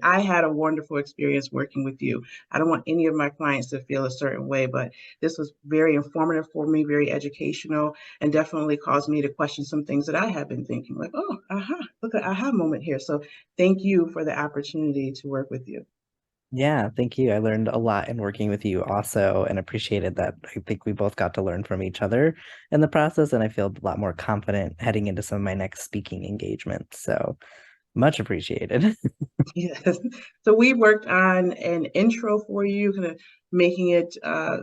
I had a wonderful experience working with you. I don't want any of my clients to feel a certain way, but this was very informative for me, very educational, and definitely caused me to question some things that I have been thinking, like, oh, aha, look at aha moment here. So thank you for the opportunity to work with you. Yeah, thank you. I learned a lot in working with you also and appreciated that. I think we both got to learn from each other in the process, and I feel a lot more confident heading into some of my next speaking engagements. So much appreciated. Yes. So we worked on an intro for you, kind of making it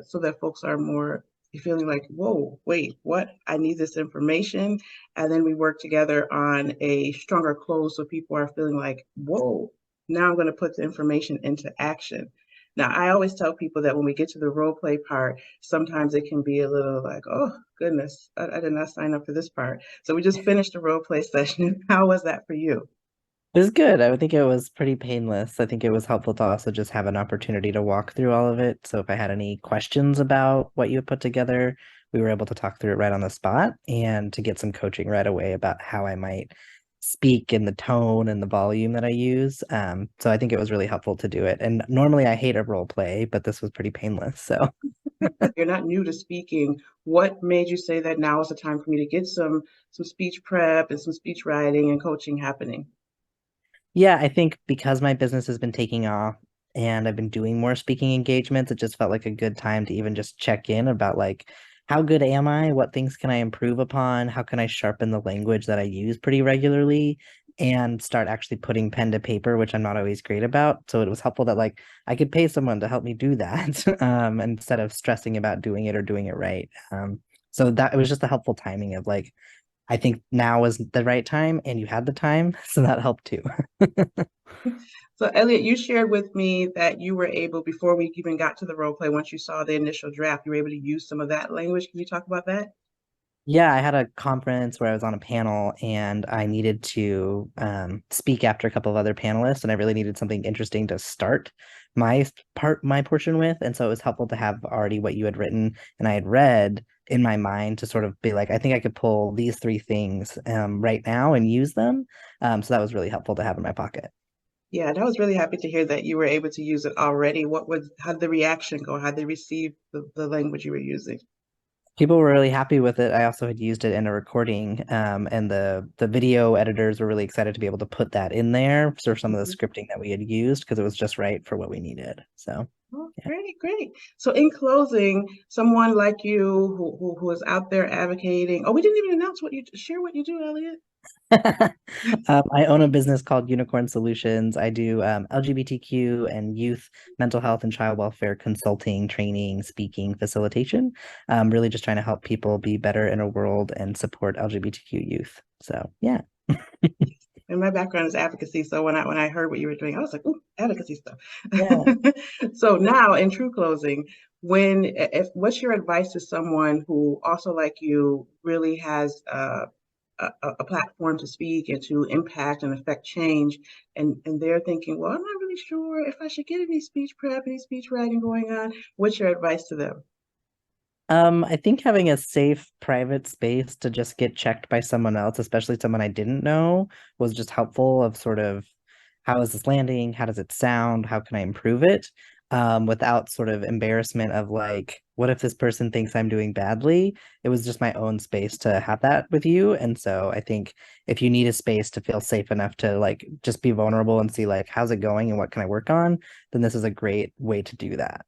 so that folks are more feeling like, whoa, wait, what? I need this information. And then we worked together on a stronger close so people are feeling like, whoa, now I'm going to put the information into action. Now, I always tell people that when we get to the role play part, sometimes it can be a little like, oh, goodness, I did not sign up for this part. So we just finished the role play session. How was that for you? It was good. I would think it was pretty painless. I think it was helpful to also just have an opportunity to walk through all of it. So if I had any questions about what you had put together, we were able to talk through it right on the spot and to get some coaching right away about how I might speak and the tone and the volume that I use. So I think it was really helpful to do it. And normally I hate a role play, but this was pretty painless. So You're not new to speaking. What made you say that now is the time for me to get some speech prep and some speech writing and coaching happening? yeah, I think because my business has been taking off and I've been doing more speaking engagements, it just felt like a good time to even just check in about like how good am I? What things can I improve upon? How can I sharpen the language that I use pretty regularly and start actually putting pen to paper, which I'm not always great about. So it was helpful that like I could pay someone to help me do that instead of stressing about doing it or doing it right. So that it was just a helpful timing of like I think now is the right time and you had the time, so that helped too. So, Elliot, you shared with me that you were able, before we even got to the role play, once you saw the initial draft, you were able to use some of that language. Can you talk about that? Yeah, I had a conference where I was on a panel and I needed to speak after a couple of other panelists, and I really needed something interesting to start my portion with. And so it was helpful to have already what you had written and I had read in my mind to sort of be like, I think I could pull these three things right now and use them. So that was really helpful to have in my pocket. Yeah, and I was really happy to hear that you were able to use it already. How did the reaction go? How did they receive the language you were using? People were really happy with it. I also had used it in a recording, and the video editors were really excited to be able to put that in there for some of the Mhm. scripting that we had used because it was just right for what we needed. So Oh, yeah. great, great. So in closing, someone like you who is out there advocating. Oh, we didn't even announce what you share what you do, Elliot. I own a business called Unicorn Solutions. I do LGBTQ and youth mental health and child welfare consulting, training, speaking, facilitation. Really just trying to help people be better in a world and support LGBTQ youth. So yeah. And my background is advocacy, so when I heard what you were doing, I was like, "Ooh, advocacy stuff." Yeah. So now, in true closing, when if what's your advice to someone who also, like you, really has a platform to speak and to impact and affect change, and they're thinking, "Well, I'm not really sure if I should get any speech prep, any speech writing going on." What's your advice to them? I think having a safe private space to just get checked by someone else, especially someone I didn't know, was just helpful of sort of how is this landing? How does it sound? How can I improve it? Without sort of embarrassment of like, what if this person thinks I'm doing badly? It was just my own space to have that with you. And so I think if you need a space to feel safe enough to like just be vulnerable and see like, how's it going and what can I work on, then this is a great way to do that.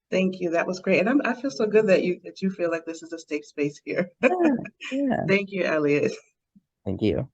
Thank you. That was great, and I feel so good that you feel like this is a safe space here. Yeah, yeah. Thank you, Elliot. Thank you.